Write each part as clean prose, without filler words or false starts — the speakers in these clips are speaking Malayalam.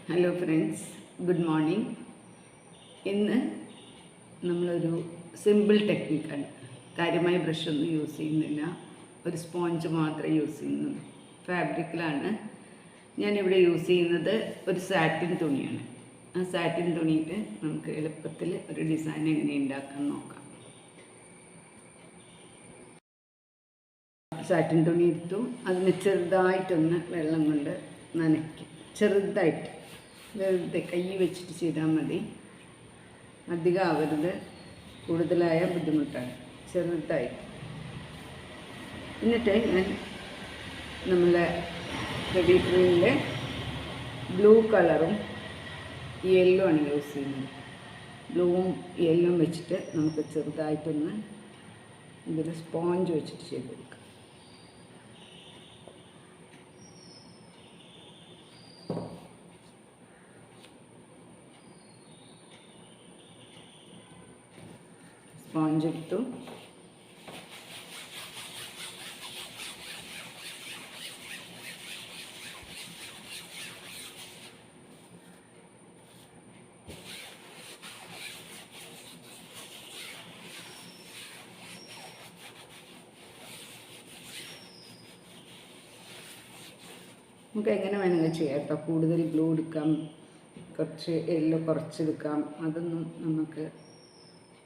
Hello friends, good morning. ഇന്ന് നമ്മളൊരു സിമ്പിൾ ടെക്നിക്കാണ്. കാര്യമായ ബ്രഷൊന്നും യൂസ് ചെയ്യുന്നില്ല, ഒരു സ്പോഞ്ച് മാത്രമേ യൂസ് ചെയ്യുന്നുള്ളൂ. ഫാബ്രിക്കിലാണ് ഞാനിവിടെ യൂസ് ചെയ്യുന്നത്. ഒരു സാറ്റിൻ തുണിയാണ്. ആ സാറ്റിൻ തുണിയിൽ നമുക്ക് എളുപ്പത്തിൽ ഒരു ഡിസൈൻ എങ്ങനെ ഉണ്ടാക്കാൻ നോക്കാം. സാറ്റിൻ തുണി എടുത്തു, അതിന് ചെറുതായിട്ടൊന്ന് വെള്ളം കൊണ്ട് നനയ്ക്കും. ചെറുതായിട്ട് വെറുതെ കൈ വെച്ചിട്ട് ചെയ്താൽ മതി. അധികം ആവരുത്, കൂടുതലായ ബുദ്ധിമുട്ടാണ്. ചെറുതായിട്ട്. എന്നിട്ട് ഞാൻ നമ്മളെ ഫെവിക്രിലിലെ ബ്ലൂ കളറും യെല്ലോ ആണ് യൂസ് ചെയ്യുന്നത്. ബ്ലൂവും യെല്ലോയും വെച്ചിട്ട് നമുക്ക് ചെറുതായിട്ടൊന്ന് ഇതിൽ സ്പോഞ്ച് വെച്ചിട്ട് ചെയ്തെടുക്കാം. സ്പോഞ്ച് എടുത്തു. നമുക്ക് എങ്ങനെ വേണമെങ്കിൽ ചെയ്യാം കേട്ടോ. കൂടുതൽ ബ്ലൂ എടുക്കാം, കുറച്ച് യെല്ലോ കുറച്ചെടുക്കാം. അതൊന്നും നമുക്ക്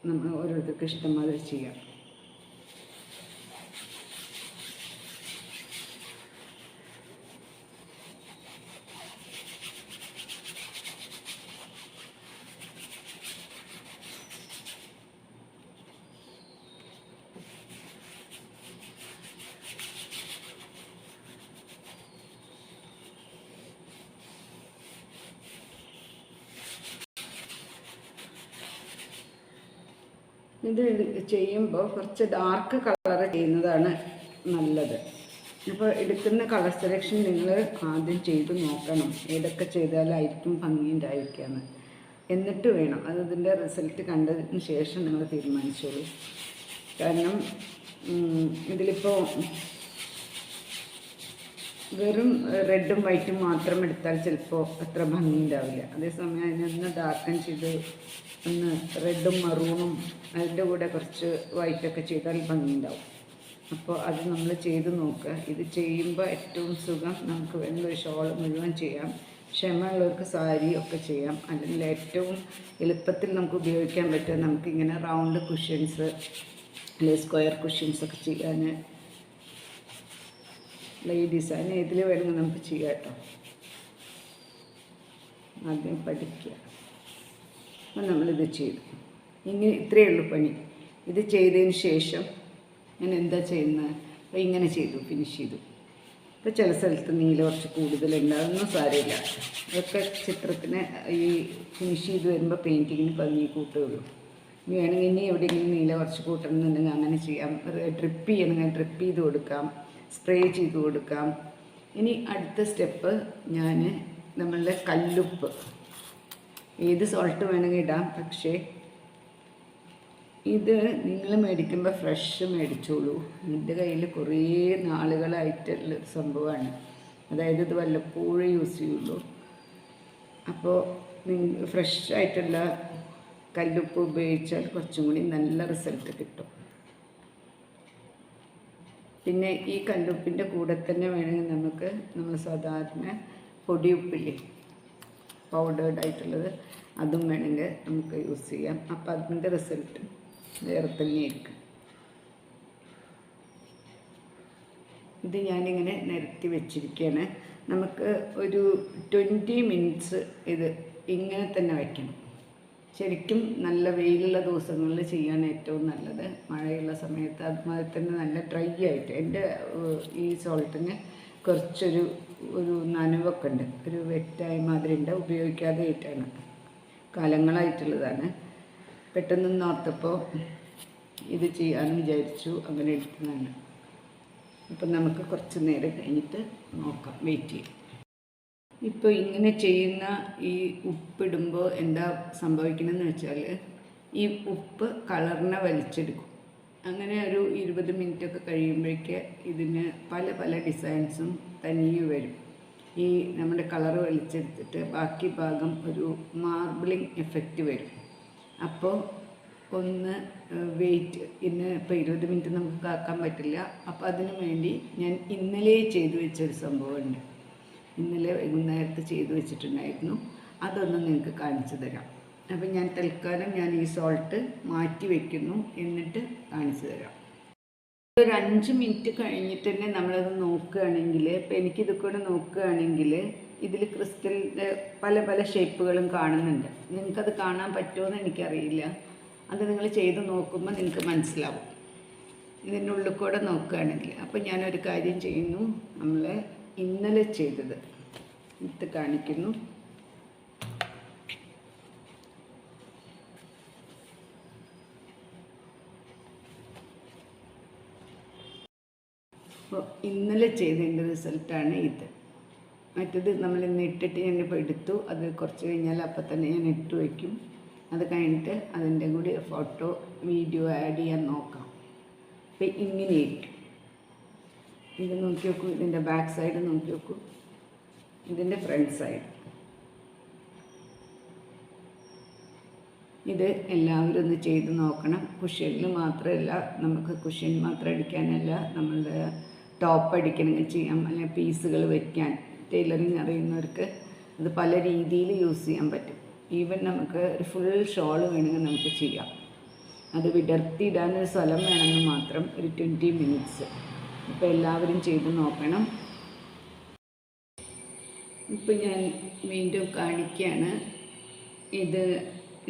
ഓരോരുത്തർക്ക് ഇഷ്ടംമാതിരി ചെയ്യാം. ഇത് ചെയ്യുമ്പോൾ കുറച്ച് ഡാർക്ക് കളർ ചെയ്യുന്നതാണ് നല്ലത്. അപ്പോൾ എടുക്കുന്ന കളർ സെലക്ഷൻ നിങ്ങൾ ആദ്യം ചെയ്ത് നോക്കണം, ഏതൊക്കെ ചെയ്താലായിരിക്കും ഭംഗിയുണ്ടായിരിക്കുകയെന്ന്. എന്നിട്ട് വേണം അതിൻ്റെ റിസൾട്ട് കണ്ടതിന് ശേഷം നിങ്ങൾ തീരുമാനിച്ചോളൂ. കാരണം ഇതിലിപ്പോൾ വെറും റെഡും വൈറ്റും മാത്രം എടുത്താൽ ചിലപ്പോൾ അത്ര ഭംഗി ഉണ്ടാവില്ല. അതേസമയം അതിനൊന്ന് ഡാർക്കൻ ചെയ്ത് ഒന്ന് റെഡും മറൂണും അതിൻ്റെ കൂടെ കുറച്ച് വൈറ്റൊക്കെ ചെയ്താൽ ഭംഗി ഉണ്ടാവും. അപ്പോൾ അത് നമ്മൾ ചെയ്ത് നോക്കുക. ഇത് ചെയ്യുമ്പോൾ ഏറ്റവും സുഖം നമുക്ക് വേണ്ട ഷോൾ മുഴുവൻ ചെയ്യാം. ക്ഷമയുള്ളവർക്ക് സാരി ഒക്കെ ചെയ്യാം. അല്ലെങ്കിൽ ഏറ്റവും എളുപ്പത്തിൽ നമുക്ക് ഉപയോഗിക്കാൻ പറ്റുക നമുക്കിങ്ങനെ റൗണ്ട് കുഷ്യൻസ് അല്ലെങ്കിൽ സ്ക്വയർ കുഷ്യൻസൊക്കെ ചെയ്യാൻ ഈ ഡിസൈൻ ഏതിൽ വേണമെങ്കിൽ നമുക്ക് ചെയ്യാം കേട്ടോ. ആദ്യം പഠിക്കുക. അപ്പം നമ്മളിത് ചെയ്തു. ഇങ്ങനെ ഇത്രയേ ഉള്ളൂ പണി. ഇത് ചെയ്തതിന് ശേഷം ഞാൻ എന്താ ചെയ്യുന്നത്, അപ്പോൾ ഇങ്ങനെ ചെയ്തു, ഫിനിഷ് ചെയ്തു. ഇപ്പോൾ ചില സ്ഥലത്ത് നീല കുറച്ച് കൂടുതലുണ്ടാകുന്ന സാരമില്ല. അതൊക്കെ ചിത്രത്തിന് ഈ ഫിനിഷ് ചെയ്ത് വരുമ്പോൾ പെയിൻറ്റിങ്ങിന് ഭംഗി കൂട്ടുകയുള്ളൂ. ഇനി വേണമെങ്കിൽ ഇനി എവിടെയെങ്കിലും നീല കുറച്ച് കൂട്ടണമെന്നുണ്ടെങ്കിൽ അങ്ങനെ ചെയ്യാം. ഡ്രിപ്പ് ചെയ്യണമെങ്കിൽ ഡ്രിപ്പ് ചെയ്ത് കൊടുക്കാം, സ്പ്രേ ചെയ്ത് കൊടുക്കാം. ഇനി അടുത്ത സ്റ്റെപ്പ് ഞാൻ നമ്മളുടെ കല്ലുപ്പ്, ഏത് സോൾട്ട് വേണമെങ്കിൽ ഇടാം. പക്ഷേ ഇത് നിങ്ങൾ മേടിക്കുമ്പോൾ ഫ്രഷ് മേടിച്ചോളൂ. എൻ്റെ കയ്യിൽ കുറേ നാളുകളായിട്ടുള്ളൊരു സംഭവമാണ്. അതായത് ഇത് വല്ലപ്പോഴും യൂസ് ചെയ്യുള്ളൂ. അപ്പോൾ ഫ്രഷ് ആയിട്ടുള്ള കല്ലുപ്പ് ഉപയോഗിച്ചാൽ കുറച്ചും കൂടി നല്ല റിസൾട്ട് കിട്ടും. പിന്നെ ഈ കല്ലുപ്പിൻ്റെ കൂടെ തന്നെ വേണമെങ്കിൽ നമുക്ക് നമ്മൾ സാധാരണ പൊടിയുപ്പില്ലേ, പൗഡേർഡ് ആയിട്ടുള്ളത്, അതും വേണമെങ്കിൽ നമുക്ക് യൂസ് ചെയ്യാം. അപ്പോൾ അതിൻ്റെ റിസൾട്ട് വേറെ തന്നെയായിരിക്കും. ഇത് ഞാനിങ്ങനെ നിരത്തി വെച്ചിരിക്കുകയാണ്. നമുക്ക് ഒരു 20 മിനിറ്റ്സ് ഇത് ഇങ്ങനെ തന്നെ വയ്ക്കണം. ശരിക്കും നല്ല വെയിലുള്ള ദിവസങ്ങളിൽ ചെയ്യാൻ ഏറ്റവും നല്ലത്. മഴയുള്ള സമയത്ത് അതുമാതിരി തന്നെ നല്ല ഡ്രൈ ആയിട്ട്. എൻ്റെ ഈ സോൾട്ടിന് കുറച്ചൊരു നനവൊക്കെ ഉണ്ട്, ഒരു വെറ്റായ മാതിരി ഉണ്ട്. ഉപയോഗിക്കാതെ ആയിട്ടാണ്, കാലങ്ങളായിട്ടുള്ളതാണ്. പെട്ടെന്ന് ഓർത്തപ്പോൾ ഇത് ചെയ്യാമെന്ന് വിചാരിച്ചു, അങ്ങനെ എടുക്കുന്നതാണ്. അപ്പം നമുക്ക് കുറച്ച് നേരം കഴിഞ്ഞിട്ട് നോക്കാം, വെയിറ്റ് ചെയ്യാം. ഇപ്പോൾ ഇങ്ങനെ ചെയ്യുന്ന ഈ ഉപ്പിടുമ്പോൾ എന്താ സംഭവിക്കണമെന്ന് വെച്ചാൽ ഈ ഉപ്പ് കളറിനെ വലിച്ചെടുക്കും. അങ്ങനെ ഒരു 20 മിനിറ്റൊക്കെ കഴിയുമ്പോഴേക്ക് ഇതിന് പല പല ഡിസൈൻസും തനിയെ വരും. ഈ നമ്മുടെ കളറ് വലിച്ചെടുത്തിട്ട് ബാക്കി ഭാഗം ഒരു മാർബിളിങ് എഫക്റ്റ് വരും. അപ്പോൾ ഒന്ന് വെയിറ്റ് ഇന്ന് ഇപ്പോൾ 20 മിനിറ്റ് നമുക്ക് കാക്കാൻ പറ്റില്ല. അപ്പോൾ അതിനു വേണ്ടി ഞാൻ ഇന്നലെ ചെയ്തു വെച്ചൊരു സംഭവമുണ്ട്. ഇന്നലെ വൈകുന്നേരത്ത് ചെയ്തു വെച്ചിട്ടുണ്ടായിരുന്നു. അതൊന്ന് നിങ്ങൾക്ക് കാണിച്ചു തരാം. അപ്പം ഞാൻ തൽക്കാലം ഈ സോൾട്ട് മാറ്റി വയ്ക്കുന്നു, എന്നിട്ട് കാണിച്ചു തരാം. ഒരു 5 മിനിറ്റ് കഴിഞ്ഞിട്ട് തന്നെ നമ്മളത് നോക്കുകയാണെങ്കിൽ, ഇപ്പം എനിക്കിത് കൂടെ നോക്കുകയാണെങ്കിൽ ഇതിൽ ക്രിസ്റ്റലിൻ്റെ പല പല ഷേപ്പുകളും കാണുന്നുണ്ട്. നിങ്ങൾക്കത് കാണാൻ പറ്റുമോ എനിക്കറിയില്ല. അത് നിങ്ങൾ ചെയ്ത് നോക്കുമ്പോൾ നിങ്ങൾക്ക് മനസ്സിലാവും ഇതിൻ്റെ ഉള്ളിൽ കൂടെ നോക്കുകയാണെങ്കിൽ. അപ്പോൾ ഞാനൊരു കാര്യം ചെയ്യുന്നു, നമ്മൾ ഇന്നലെ ചെയ്തത് ഇത് കാണിക്കുന്നു. അപ്പോൾ ഇന്നലെ ചെയ്തതിൻ്റെ റിസൾട്ടാണ് ഇത്. മറ്റത് നമ്മൾ ഇന്ന് ഇട്ടിട്ട് ഞാനിപ്പോൾ എടുത്തു, അത് കുറച്ച് കഴിഞ്ഞാൽ അപ്പം തന്നെ ഞാൻ ഇട്ട് വയ്ക്കും. അത് കഴിഞ്ഞിട്ട് അതിൻ്റെ കൂടി ഫോട്ടോ വീഡിയോ ആഡ് ചെയ്യാൻ നോക്കാം. അപ്പോൾ ഇങ്ങനെയായിരിക്കും. ഇത് നോക്കി നോക്കൂ, ഇതിൻ്റെ ബാക്ക് സൈഡ് നോക്കി നോക്കൂ, ഇതിൻ്റെ ഫ്രണ്ട് സൈഡ്. ഇത് എല്ലാവരും ഒന്ന് ചെയ്ത് നോക്കണം. കുഷ്യനിൽ മാത്രമല്ല, നമുക്ക് കുഷ്യൻ മാത്രം അടിക്കാനല്ല, നമ്മളുടെ ടോപ്പ് അടിക്കണമെങ്കിൽ ചെയ്യാം, അല്ലെങ്കിൽ പീസുകൾ വയ്ക്കാൻ ടൈലറിങ് അറിയുന്നവർക്ക് അത് പല രീതിയിൽ യൂസ് ചെയ്യാൻ പറ്റും. ഈവൻ നമുക്ക് ഒരു ഫുൾ ഷോൾ വേണമെങ്കിൽ നമുക്ക് ചെയ്യാം. അത് വിടർത്തിയിടാനൊരു സ്ഥലം വേണമെന്ന് മാത്രം, ഒരു 20 മിനിറ്റ്സ്. ഇപ്പോൾ എല്ലാവരും ചെയ്ത് നോക്കണം. ഇപ്പം ഞാൻ വീണ്ടും കാണിക്കുകയാണ്.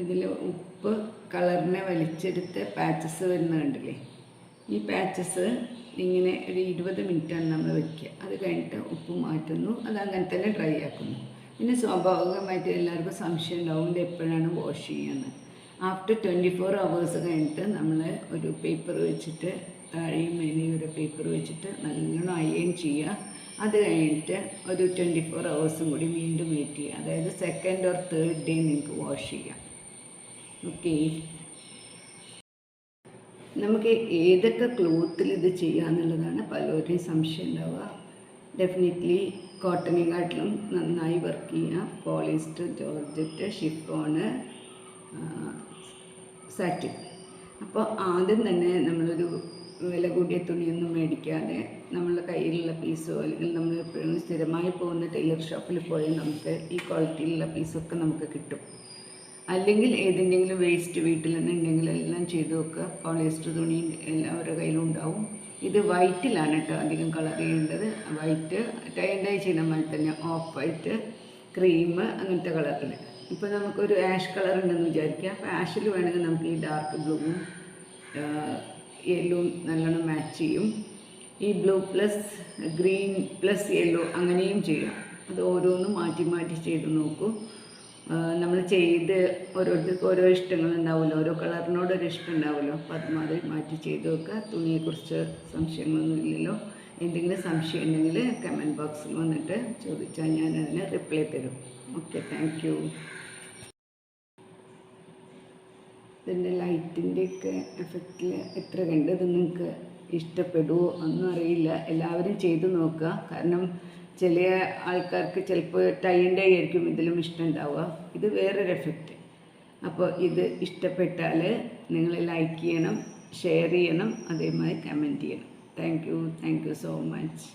ഇതിൽ ഉപ്പ് കളറിനെ വലിച്ചെടുത്ത് പാച്ചസ് വരുന്ന കണ്ടില്ലേ? ഈ പാച്ചസ് ഇങ്ങനെ ഒരു 20 മിനിറ്റാണ് നമ്മൾ വയ്ക്കുക. അത് കഴിഞ്ഞിട്ട് ഉപ്പ് മാറ്റുന്നു, അത് അങ്ങനെ തന്നെ ഡ്രൈ ആക്കുന്നു. പിന്നെ സ്വാഭാവികമായിട്ട് എല്ലാവർക്കും സംശയം ഉണ്ടാവും ഇത് എപ്പോഴാണ് വാഷ് ചെയ്യുന്നത്. ആഫ്റ്റർ 24 hours കഴിഞ്ഞിട്ട് നമ്മൾ ഒരു പേപ്പർ വെച്ചിട്ട്, താഴെയും മേലെയും ഒരു പേപ്പർ വെച്ചിട്ട് നല്ലോണം അയൺ ചെയ്യുക. അത് കഴിഞ്ഞിട്ട് ഒരു 24 hours കൂടി വീണ്ടും വെയിറ്റ് ചെയ്യുക. അതായത് 2nd or 3rd ഡേ നിങ്ങൾക്ക് വാഷ് ചെയ്യാം. ഓക്കെ, നമുക്ക് ഏതൊക്കെ ക്ലോത്തിൽ ഇത് ചെയ്യാന്നുള്ളതാണ് പലരുടെയും സംശയം ഉണ്ടാവുക. ഡെഫിനറ്റ്ലി കോട്ടനെക്കാട്ടിലും നന്നായി വർക്ക് ചെയ്യുക. Polyester, georgette, chiffon, satin. അപ്പോൾ ആദ്യം തന്നെ നമ്മളൊരു വില കൂടിയ തുണിയൊന്നും മേടിക്കാതെ നമ്മളുടെ കയ്യിലുള്ള പീസോ, അല്ലെങ്കിൽ നമ്മൾ എപ്പോഴും സ്ഥിരമായി പോകുന്ന ടൈലർ ഷോപ്പിൽ പോയാൽ നമുക്ക് ഈ ക്വാളിറ്റിയിലുള്ള പീസൊക്കെ നമുക്ക് കിട്ടും. അല്ലെങ്കിൽ ഏതെങ്കിലും വേസ്റ്റ് വീട്ടിൽ തന്നെ ഉണ്ടെങ്കിൽ എല്ലാം ചെയ്ത് വെക്കുക. പോളിസ്റ്റർ തുണി എല്ലാവരുടെ കയ്യിലും ഉണ്ടാവും. ഇത് വൈറ്റിലാണ് കേട്ടോ അധികം കളർ ചെയ്യേണ്ടത്. വൈറ്റ് ടൈ ചെയ്യുന്ന പോലെ തന്നെ ഓഫ് വൈറ്റ്, ക്രീം, അങ്ങനത്തെ കളറിൽ. ഇപ്പോൾ നമുക്കൊരു ആഷ് കളർ ഉണ്ടെന്ന് വിചാരിക്കുക. അപ്പോൾ ആഷിൽ വേണമെങ്കിൽ നമുക്ക് ഈ ഡാർക്ക് ബ്ലൂവും യെല്ലോവും നല്ലോണം മാച്ച് ചെയ്യും. ഈ blue plus green plus yellow അങ്ങനെയും ചെയ്യാം. അത് ഓരോന്നും മാറ്റി മാറ്റി ചെയ്ത് നോക്കൂ. നമ്മൾ ചെയ്ത് ഓരോരുത്തർക്കും ഓരോ ഇഷ്ടങ്ങളുണ്ടാവുമല്ലോ, ഓരോ കളറിനോടൊരു ഇഷ്ടം ഉണ്ടാവുമല്ലോ. അപ്പോൾ അതുമാതിരി മാറ്റി ചെയ്ത് വെക്കുക. തുണിയെക്കുറിച്ച് സംശയങ്ങളൊന്നും ഇല്ലല്ലോ. എന്തെങ്കിലും സംശയം ഉണ്ടെങ്കിൽ കമൻറ്റ് ബോക്സിൽ വന്നിട്ട് ചോദിച്ചാൽ ഞാൻ അതിന് റിപ്ലൈ തരും. Okay, thank you. ഇതിൻ്റെ ലൈറ്റിൻ്റെയൊക്കെ എഫക്റ്റിൽ എത്ര കണ്ടത് നിങ്ങൾക്ക് ഇഷ്ടപ്പെടുമോ ഒന്നും അറിയില്ല. എല്ലാവരും ചെയ്ത് നോക്കുക. കാരണം ചില ആൾക്കാർക്ക് ചിലപ്പോൾ ടൈൻ്റെ ആയിരിക്കും ഇതിലും ഇഷ്ടം ഉണ്ടാവുക. ഇത് വേറൊരു എഫക്റ്റ്. അപ്പോൾ ഇത് ഇഷ്ടപ്പെട്ടാൽ നിങ്ങൾ ലൈക്ക് ചെയ്യണം, ഷെയർ ചെയ്യണം, അതേമാതിരി കമൻറ്റ് ചെയ്യണം. Thank you so much.